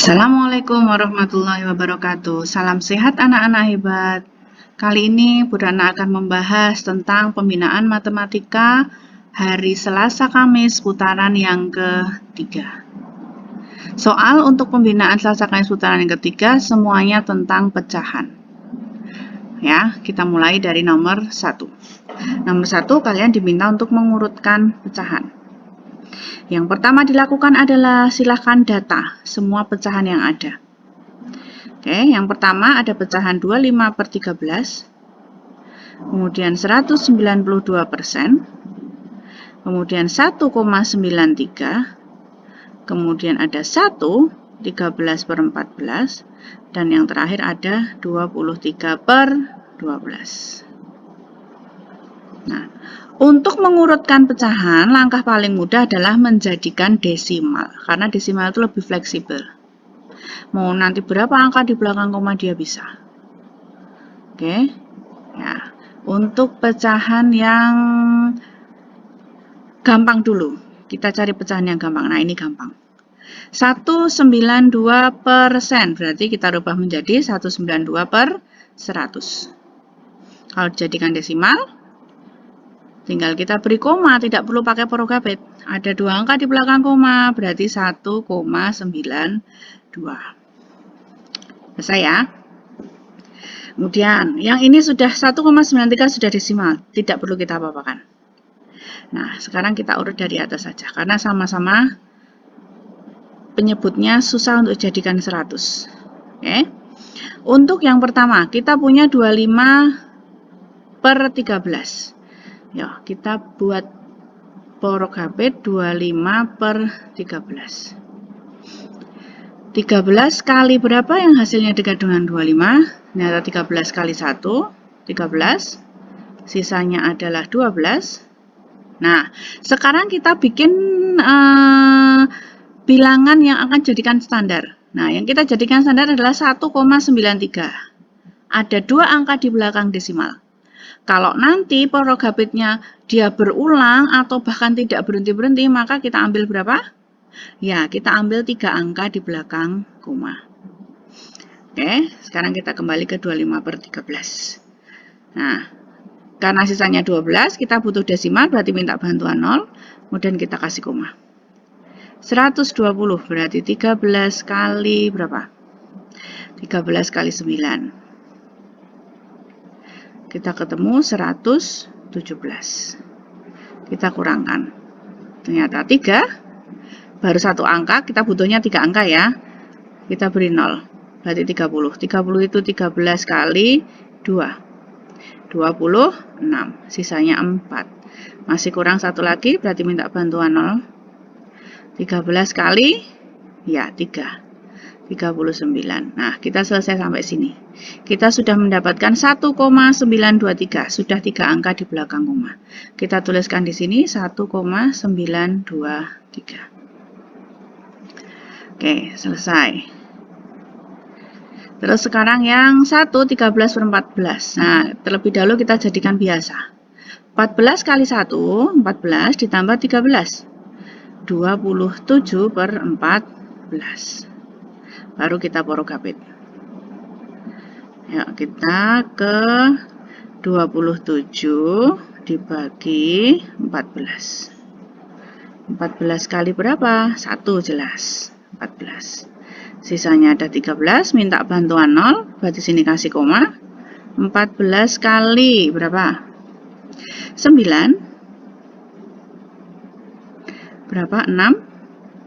Assalamualaikum warahmatullahi wabarakatuh. Salam sehat anak-anak hebat. Kali ini Bu Rana akan membahas tentang pembinaan matematika hari Selasa Kamis putaran yang ketiga. Soal untuk pembinaan Selasa Kamis putaran yang ketiga semuanya tentang pecahan. Ya, kita mulai dari nomor 1. Nomor 1 kalian diminta untuk mengurutkan pecahan. Yang pertama dilakukan adalah silahkan data semua pecahan yang ada. Oke, yang pertama ada pecahan 25/13, kemudian 192%, kemudian 1,93, kemudian ada 1, 13/14, dan yang terakhir ada 23/12. Nah, untuk mengurutkan pecahan, langkah paling mudah adalah menjadikan desimal, karena desimal itu lebih fleksibel. Mau nanti berapa angka di belakang koma dia bisa. Oke, ya. Untuk pecahan yang gampang dulu, kita cari pecahan yang gampang. Nah, ini gampang. 192%, berarti kita rubah menjadi 192/100. Kalau dijadikan desimal, tinggal kita beri koma, tidak perlu pakai porogabet. Ada 2 angka di belakang koma, berarti 1,92. Selesai ya. Kemudian, yang ini sudah 1,93 sudah desimal, tidak perlu kita apa-apakan. Nah, sekarang kita urut dari atas saja, karena sama-sama penyebutnya susah untuk dijadikan 100. Oke. Untuk yang pertama, kita punya 25/13. Ya, kita buat porogabet 25/13. 13 kali berapa yang hasilnya dekat dengan 25? Ternyata 13 kali 1, 13. Sisanya adalah 12. Nah, sekarang kita bikin bilangan yang akan jadikan standar. Nah, yang kita jadikan standar adalah 1,93. Ada 2 angka di belakang desimal. Kalau nanti porogabetnya dia berulang atau bahkan tidak berhenti-berhenti, maka kita ambil berapa? Ya, kita ambil 3 angka di belakang koma. Oke, sekarang kita kembali ke 25/13. Nah, karena sisanya 12, kita butuh desimal, berarti minta bantuan 0, kemudian kita kasih koma. 120 berarti 13 kali berapa? 13 kali 9. Kita ketemu 117. Kita kurangkan. Ternyata 3, baru 1 angka, kita butuhnya 3 angka ya. Kita beri 0, berarti 30. 30 itu 13 kali 2. 26, sisanya 4. Masih kurang 1 lagi, berarti minta bantuan 0. 13 kali, ya 3. 39. Nah, kita selesai sampai sini. Kita sudah mendapatkan 1,923. Sudah 3 angka di belakang koma. Kita tuliskan di sini 1,923. Oke, selesai. Terus sekarang yang 1, 13/14. Nah, terlebih dahulu kita jadikan biasa. 14 kali 1, 14 ditambah 13. 27/14. Baru kita porogabet. Ya, kita ke 27 dibagi 14. 14 kali berapa? 1 jelas. 14. Sisanya ada 13, minta bantuan 0, berarti sini kasih koma. 14 kali berapa? 9. Berapa? 6.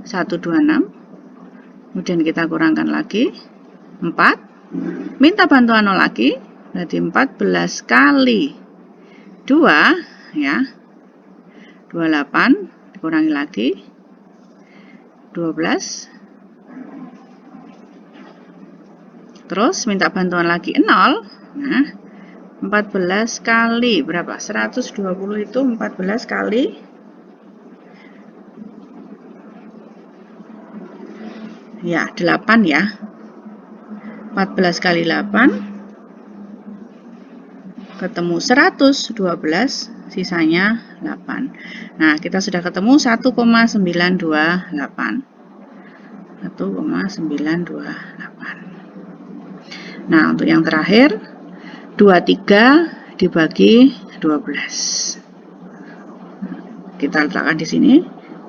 126. Kemudian kita kurangkan lagi 4, minta bantuan 0 lagi, berarti 14 kali 2, ya, 28, dikurangi lagi, 12, terus minta bantuan lagi 0, nah, 14 kali berapa? 120 itu 14 kali, ya, 8 ya. 14 kali 8 ketemu 112, sisanya 8. Nah, kita sudah ketemu 1,928. 1,928. Nah, untuk yang terakhir 23 dibagi 12. Kita letakkan di sini.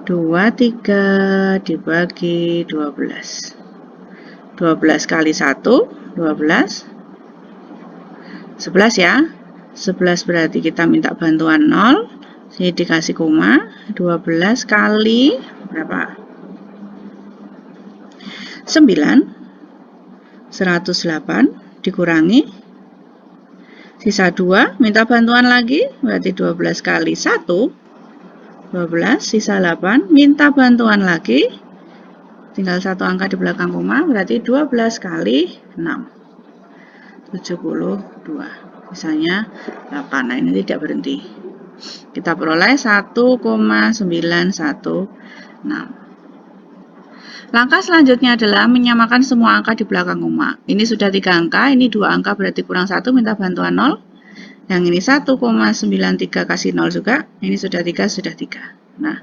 23 dibagi 12. 12 kali 1, 12. 11 ya. 11 berarti kita minta bantuan 0. Sini dikasih koma. 12 kali berapa? 9. 108 dikurangi. Sisa 2, minta bantuan lagi. Berarti 12 kali 1. 12, sisa 8, minta bantuan lagi, tinggal satu angka di belakang koma, berarti 12 kali 6, 72, sisanya 8. Nah, ini tidak berhenti. Kita peroleh 1,916. Langkah selanjutnya adalah menyamakan semua angka di belakang koma. Ini sudah 3 angka, ini 2 angka berarti kurang 1, minta bantuan 0. Yang ini 1,93 kasih 0 juga, ini sudah 3, sudah 3. Nah,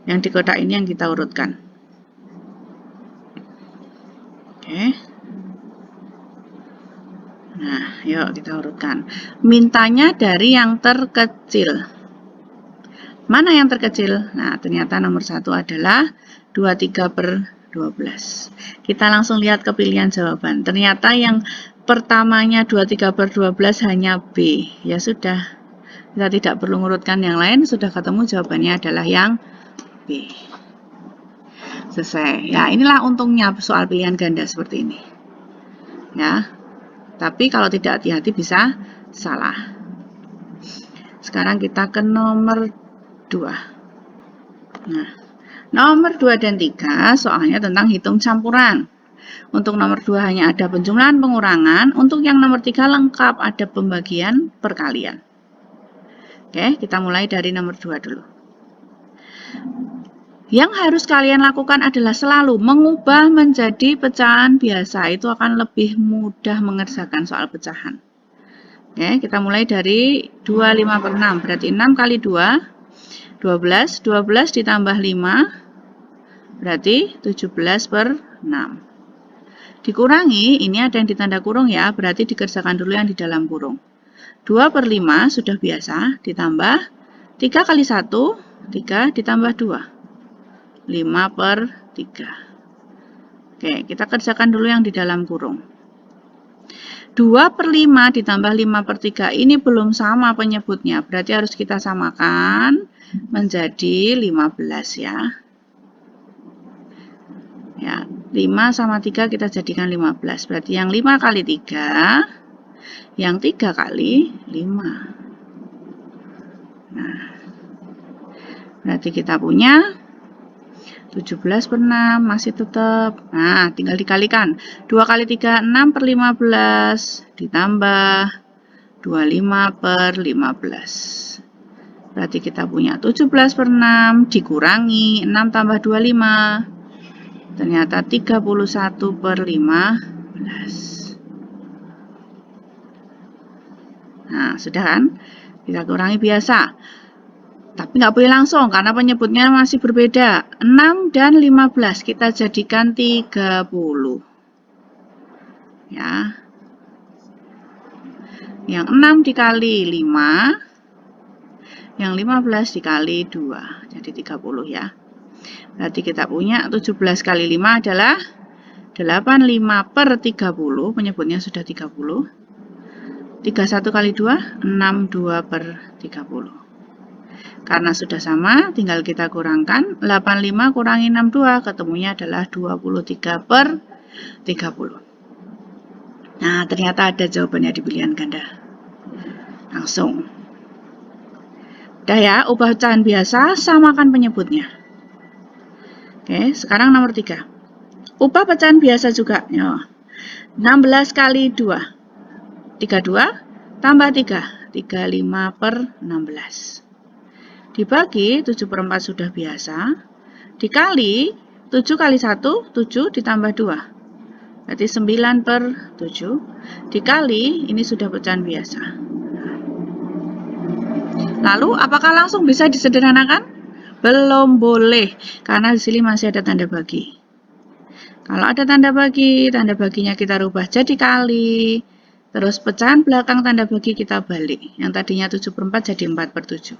yang di kotak ini yang kita urutkan. Oke. Nah, yuk kita urutkan. Mintanya dari yang terkecil. Mana yang terkecil? Nah, ternyata nomor 1 adalah 23/12. Kita langsung lihat ke pilihan jawaban. Ternyata yang pertamanya 23/12 hanya B. Ya sudah. Kita tidak perlu ngurutkan yang lain, sudah ketemu jawabannya adalah yang B. Selesai. Ya, inilah untungnya soal pilihan ganda seperti ini. Ya. Tapi kalau tidak hati-hati bisa salah. Sekarang kita ke nomor 2. Nah, nomor 2 dan 3 soalnya tentang hitung campuran. Untuk nomor 2 hanya ada penjumlahan pengurangan, untuk yang nomor 3 lengkap ada pembagian perkalian. Oke, kita mulai dari nomor 2 dulu. Yang harus kalian lakukan adalah selalu mengubah menjadi pecahan biasa. Itu akan lebih mudah mengerjakan soal pecahan. Oke, kita mulai dari 25/6. Berarti 6 kali 2, 12. 12 ditambah 5, berarti 17/6. Dikurangi, ini ada yang ditanda kurung ya, berarti dikerjakan dulu yang di dalam kurung. 2/5 sudah biasa, ditambah 3 kali 1, 3 ditambah 2. 5/3. Oke, kita kerjakan dulu yang di dalam kurung. 2/5 ditambah 5/3 ini belum sama penyebutnya, berarti harus kita samakan menjadi 15 ya. Ya, 5 sama 3 kita jadikan 15, berarti yang 5 kali 3, yang 3 kali 5. Nah, berarti kita punya 17/6 masih tetap. Nah, tinggal dikalikan. 2 kali 3, 6/15 ditambah 25/15. Berarti kita punya 17/6 dikurangi 6 tambah 25. Ternyata 31/15. Nah, sudah kan? Kita kurangi biasa. Tapi nggak boleh langsung karena penyebutnya masih berbeda. 6 dan 15 kita jadikan 30. Ya. Yang 6 dikali 5, yang 15 dikali 2, jadi 30 ya. Berarti kita punya 17 kali 5 adalah 85/30, penyebutnya sudah 30. 31 kali 2, 62/30. Karena sudah sama, tinggal kita kurangkan. 85 kurangi 62, ketemunya adalah 23/30. Nah, ternyata ada jawabannya di pilihan ganda. Langsung. Udah ya, ubah pecahan biasa, samakan penyebutnya. Oke, sekarang nomor 3. Ubah pecahan biasa juga. 16 kali 2. 32 tambah 3. 35/16. Dibagi 7/4 sudah biasa, dikali 7 kali 1, 7 ditambah 2, berarti 9/7, dikali, ini sudah pecahan biasa. Lalu, apakah langsung bisa disederhanakan? Belum boleh, karena di sini masih ada tanda bagi. Kalau ada tanda baginya kita rubah jadi kali. Terus pecahan belakang tanda bagi kita balik. Yang tadinya 7/4 jadi 4/7.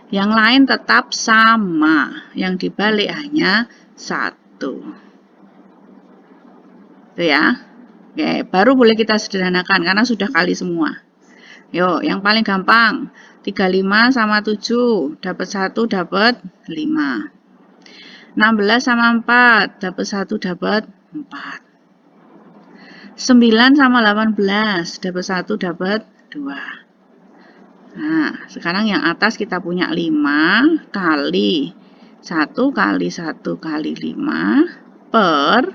Yang lain tetap sama. Yang dibalik hanya 1. Itu ya. Oke, baru boleh kita sederhanakan karena sudah kali semua. Yuk, yang paling gampang. 35 sama 7. Dapat 1, dapat 5. 16 sama 4, dapat 1, dapat 4. 9 sama 18, dapat 1, dapat 2. Nah, sekarang yang atas kita punya 5 kali 1 kali 1 kali 5 per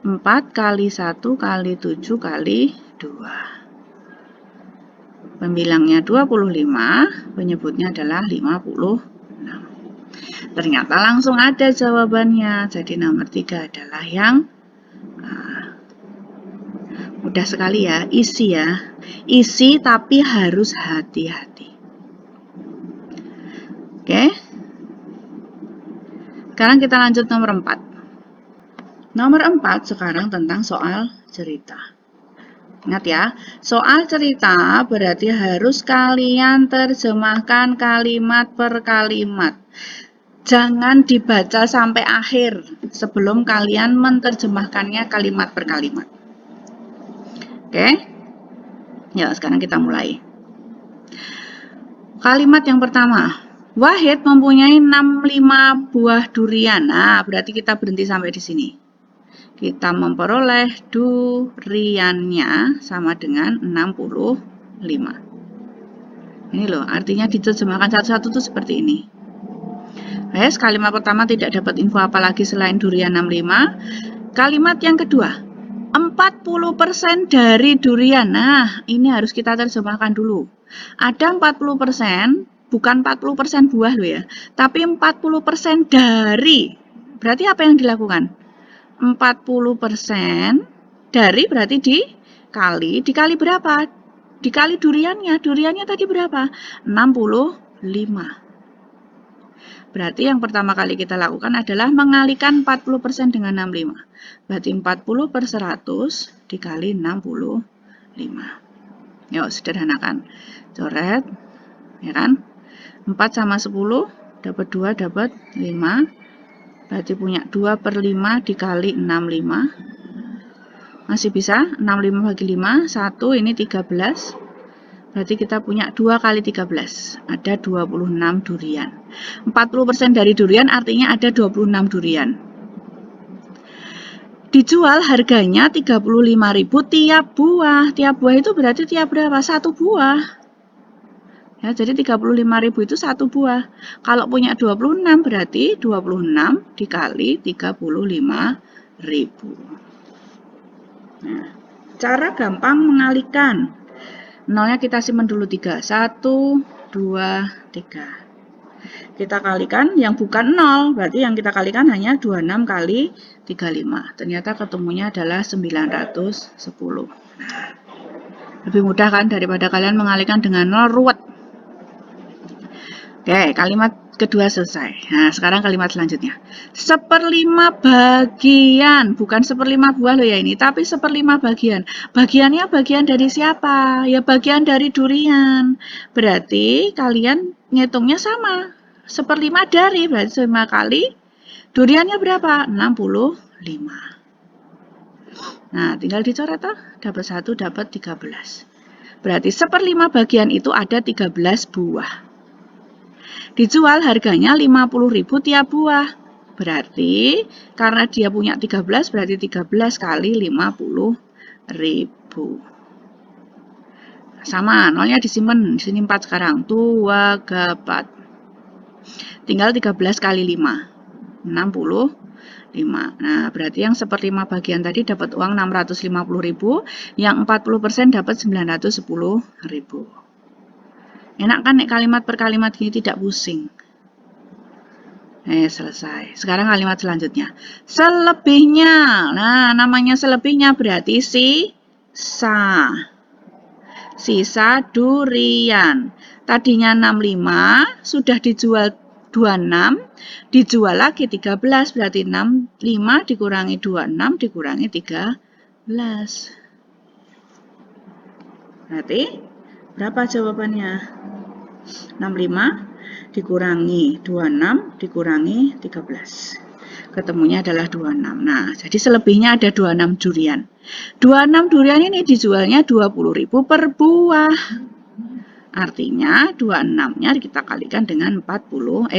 4 kali 1 kali 7 kali 2. Pembilangnya 25, penyebutnya adalah 56. Ternyata langsung ada jawabannya. Jadi nomor 3 adalah yang mudah sekali ya, isi ya. Isi tapi harus hati-hati. Oke. Sekarang kita lanjut nomor 4. Nomor 4 sekarang tentang soal cerita. Ingat ya, soal cerita berarti harus kalian terjemahkan kalimat per kalimat. Jangan dibaca sampai akhir sebelum kalian menerjemahkannya kalimat per kalimat. Oke? Ya, sekarang kita mulai. Kalimat yang pertama. Wahid mempunyai 65 buah durian. Nah, berarti kita berhenti sampai di sini. Kita memperoleh duriannya sama dengan 65. Ini loh, artinya diterjemahkan satu-satu tuh seperti ini. Yes, kalimat pertama tidak dapat info apa lagi selain durian 65. Kalimat yang kedua, 40% dari durian. Nah, ini harus kita terjemahkan dulu. Ada 40%, bukan 40% buah loh ya, tapi 40% dari. Berarti apa yang dilakukan? 40% dari berarti dikali berapa? Dikali duriannya. Duriannya tadi berapa? 65. Berarti yang pertama kali kita lakukan adalah mengalikan 40% dengan 65. Berarti 40 per 100 dikali 65. Yuk, sederhanakan. Coret, ya kan? 4 sama 10, dapat 2, dapat 5. Berarti punya 2 per 5 dikali 65. Masih bisa, 65 bagi 5, 1, ini 13. Berarti kita punya 2 kali 13, ada 26 durian. 40% dari durian artinya ada 26 durian. Dijual harganya 35.000 tiap buah. Tiap buah itu berarti tiap berapa? 1 buah. Ya, jadi 35.000 itu 1 buah. Kalau punya 26 berarti 26 dikali 35.000. Nah, cara gampang mengalihkan. Nolnya kita simpan dulu 3. 1, 2, 3. Kita kalikan yang bukan 0. Berarti yang kita kalikan hanya 26 kali 35. Ternyata ketemunya adalah 910. Nah, lebih mudah kan daripada kalian mengalihkan dengan 0 ruwet. Oke, kalimat kedua selesai. Nah, sekarang kalimat selanjutnya. 1/5 bagian, bukan 1/5 buah loh ya ini, tapi 1/5 bagian. Bagiannya bagian dari siapa? Ya bagian dari durian. Berarti kalian ngitungnya sama. 1/5 dari, berarti 5 kali. Duriannya berapa? 65. Nah, tinggal dicoret toh. Dapat 1, dapat 13. Berarti 1/5 bagian itu ada 13 buah. Dijual harganya 50.000 tiap buah. Berarti karena dia punya 13 berarti 13 kali 50.000. Sama, nolnya disimpan. Di sini 4 sekarang. 2, 4. Tinggal 13 kali 5. 65. Nah, berarti yang 1/5 bagian tadi dapat uang 650.000, yang 40% dapat 910.000. Enak kan nek kalimat per kalimat gini tidak pusing. Selesai. Sekarang kalimat selanjutnya. Selebihnya. Nah, namanya selebihnya berarti sisa. Sisa durian. Tadinya 65, sudah dijual 26 dijual lagi 13, berarti 5 dikurangi 26 dikurangi 13. Berarti berapa jawabannya? 65 dikurangi 26 dikurangi 13. Ketemunya adalah 26. Nah, jadi selebihnya ada 26 durian. 26 durian ini dijualnya 20.000 per buah. Artinya 26-nya kita kalikan dengan 40,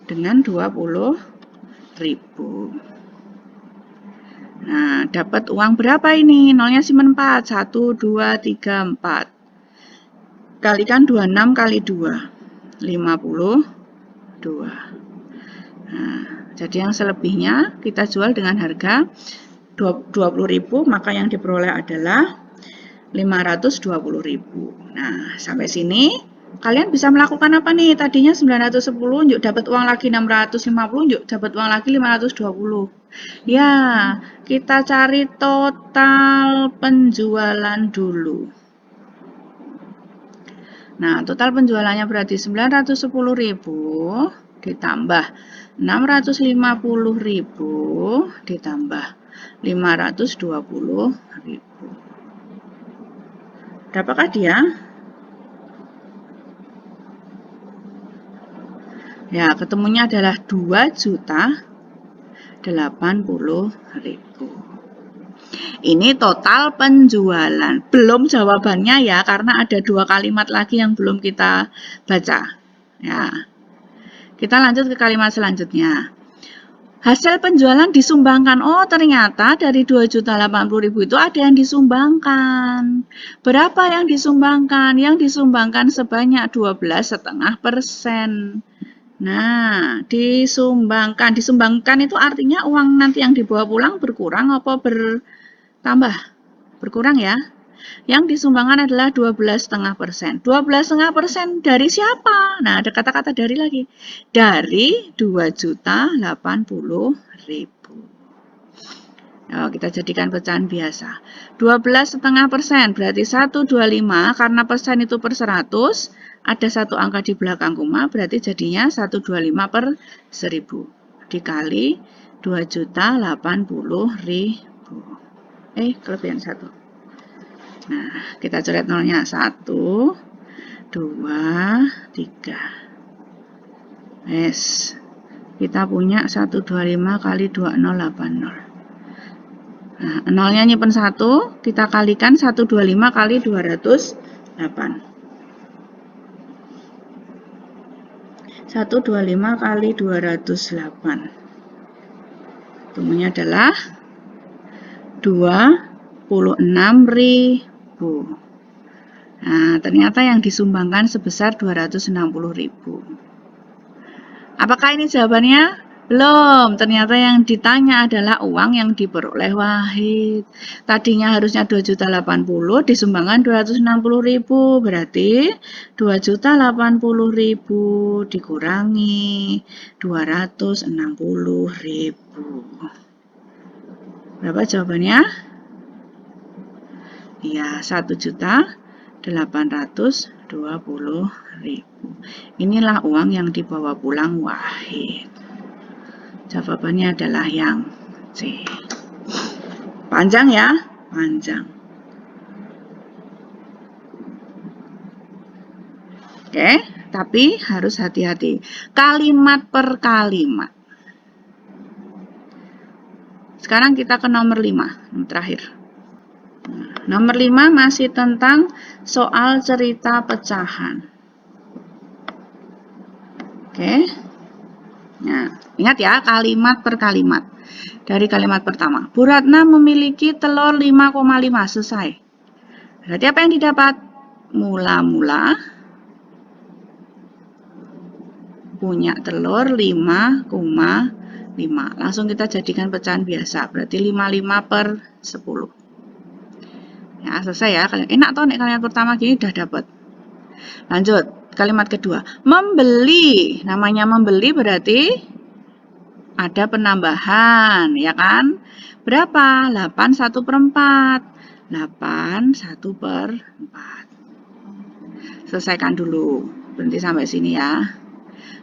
dengan 20.000. Nah, dapat uang berapa ini? Nolnya simpen 4. 1, 2, 3, 4. Kalikan 26 kali 2. 52. Nah, jadi yang selebihnya kita jual dengan harga 20.000, maka yang diperoleh adalah 520.000. Nah, sampai sini kalian bisa melakukan apa nih? Tadinya 910, yuk dapat uang lagi 650, yuk dapat uang lagi 520. Ya, kita cari total penjualan dulu. Nah, total penjualannya berarti 910.000 ditambah 650.000 ditambah 520.000. Berapakah dia? Ya, ketemunya adalah 2.080.000. Ini total penjualan. Belum jawabannya ya, karena ada 2 kalimat lagi yang belum kita baca. Ya. Kita lanjut ke kalimat selanjutnya. Hasil penjualan disumbangkan. Oh, ternyata dari 2.080.000 itu ada yang disumbangkan. Berapa yang disumbangkan? Yang disumbangkan sebanyak 12,5%. Nah, disumbangkan. Disumbangkan itu artinya uang nanti yang dibawa pulang berkurang apa bertambah? Berkurang ya. Yang disumbangkan adalah 12,5%. 12,5% dari siapa? Nah, ada kata-kata dari lagi. Dari 2.080.000. Nah, kita jadikan pecahan biasa. 12,5% berarti 125, karena persen itu per 100, ada satu angka di belakang koma, berarti jadinya 125 per 1000. Dikali 2.080.000. Kelebihan 1. Nah, kita coret nolnya. 1, 2, 3. Yes. Kita punya 125 kali 2080. Nah, nolnya nyimpen 1, kita kalikan 125 kali 208. 125 kali 208. Temunya adalah 26.000. Nah, ternyata yang disumbangkan sebesar 260.000. Apakah ini jawabannya? Belum. Ternyata yang ditanya adalah uang yang diperoleh Wahid. Tadinya harusnya 2.080, disumbangkan 260.000. Berarti 2.080.000 dikurangi 260.000. Berapa jawabannya? Ya, 1.820.000. Inilah uang yang dibawa pulang Wahid. Jawabannya adalah yang C. Panjang ya? Panjang. Oke, tapi harus hati-hati. Kalimat per kalimat. Sekarang kita ke nomor 5, yang terakhir. Nomor 5 masih tentang soal cerita pecahan. Oke. Nah, ingat ya, kalimat per kalimat. Dari kalimat pertama, Bu Ratna memiliki telur 5,5, selesai. Berarti apa yang didapat? Mula-mula punya telur 5,5. Langsung kita jadikan pecahan biasa, berarti 55 per 10. Ya, selesai ya. Enak toh nih kalimat pertama gini udah dapat. Lanjut, kalimat kedua. Membeli. Namanya membeli berarti ada penambahan, ya kan? Berapa? 8 1 per 4. 8 1 per 4. Selesaikan dulu. Berhenti sampai sini ya.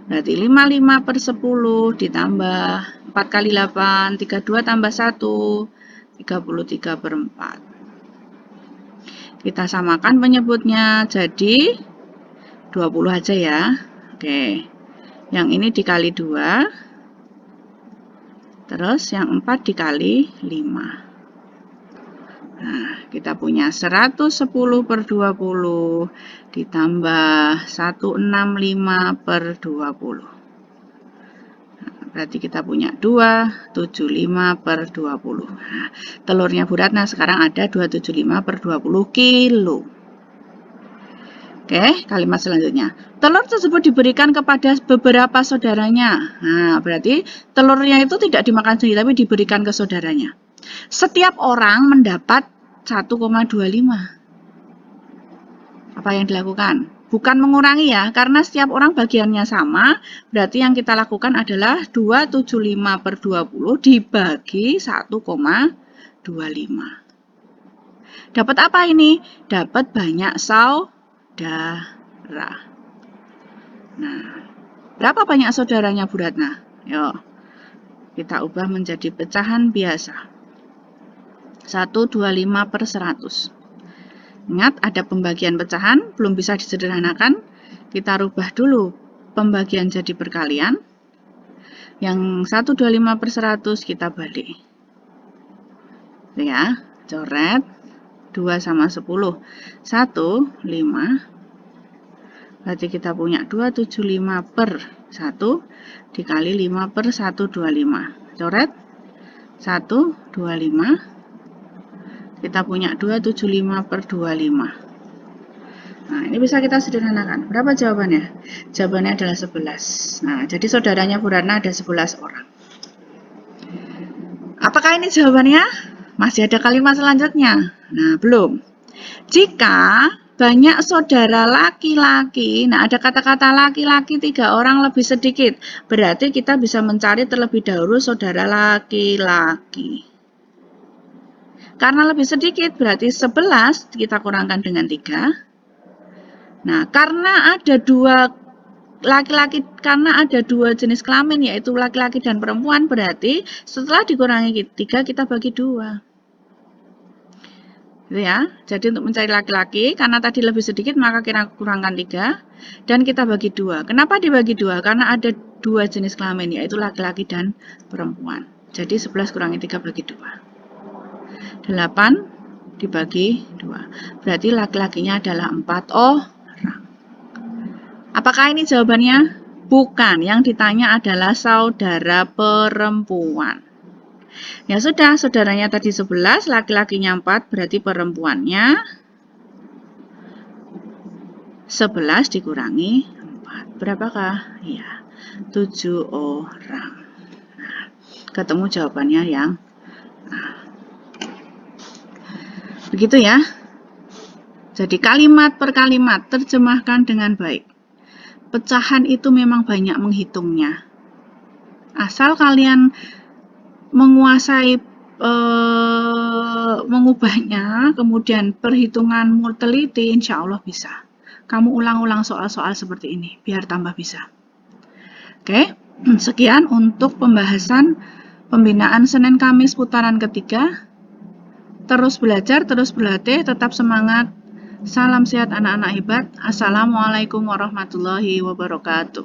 Berarti 55 per 10 ditambah 4 kali 8, 32 tambah 1, 33 per 4. Kita samakan penyebutnya, jadi 20 aja ya. Oke, yang ini dikali 2, terus yang 4 dikali 5. Nah, kita punya 110 per 20 ditambah 165 per 20. Nah, berarti kita punya 275 per 20. Nah, telurnya Bu Ratna sekarang ada 275 per 20 kilo. Oke, kalimat selanjutnya. Telur tersebut diberikan kepada beberapa saudaranya. Nah, berarti telurnya itu tidak dimakan sendiri, tapi diberikan ke saudaranya. Setiap orang mendapat 1,25. Apa yang dilakukan? Bukan mengurangi ya, karena setiap orang bagiannya sama, berarti yang kita lakukan adalah 275 per 20 dibagi 1,25. Dapat apa ini? Dapat banyak saudara. Nah, berapa banyak saudaranya Bu Ratna? Yuk, kita ubah menjadi pecahan biasa. 125 per 100. Ingat, ada pembagian pecahan, belum bisa disederhanakan. Kita rubah dulu pembagian jadi perkalian. Yang 125 per 100 kita balik. Ya, coret. 2 sama 10. 1, 5. Berarti kita punya 275 per 1 dikali 5 per 125. Coret. 1, 25. Kita punya 275 per 25. Nah, ini bisa kita sederhanakan. Berapa jawabannya? Jawabannya adalah 11. Nah, jadi saudaranya Bu Ratna ada 11 orang. Apakah ini jawabannya? Masih ada kalimat selanjutnya. Nah, belum. Jika banyak saudara laki-laki, nah ada kata-kata laki-laki 3 orang lebih sedikit. Berarti kita bisa mencari terlebih dahulu saudara laki-laki. Karena lebih sedikit, berarti 11 kita kurangkan dengan 3. Nah, karena ada dua jenis kelamin, yaitu laki-laki dan perempuan, berarti setelah dikurangi 3, kita bagi 2. Ya, jadi untuk mencari laki-laki, karena tadi lebih sedikit, maka kita kurangkan 3, dan kita bagi 2. Kenapa dibagi 2? Karena ada 2 jenis kelamin, yaitu laki-laki dan perempuan. Jadi 11 kurangi 3 bagi 2. 8 dibagi 2. Berarti laki-lakinya adalah 4 orang. Apakah ini jawabannya? Bukan. Yang ditanya adalah saudara perempuan. Ya sudah, saudaranya tadi 11, laki-lakinya 4, berarti perempuannya 11 dikurangi 4. Berapakah? Ya, 7 orang. Nah, ketemu jawabannya yang begitu ya. Jadi kalimat per kalimat terjemahkan dengan baik. Pecahan itu memang banyak menghitungnya. Asal kalian menguasai mengubahnya, kemudian perhitungan teliti, insya Allah bisa. Kamu ulang-ulang soal-soal seperti ini, biar tambah bisa. Oke, sekian untuk pembahasan pembinaan Senin Kamis putaran ketiga. Terus belajar, terus berlatih, tetap semangat. Salam sehat anak-anak hebat. Assalamualaikum warahmatullahi wabarakatuh.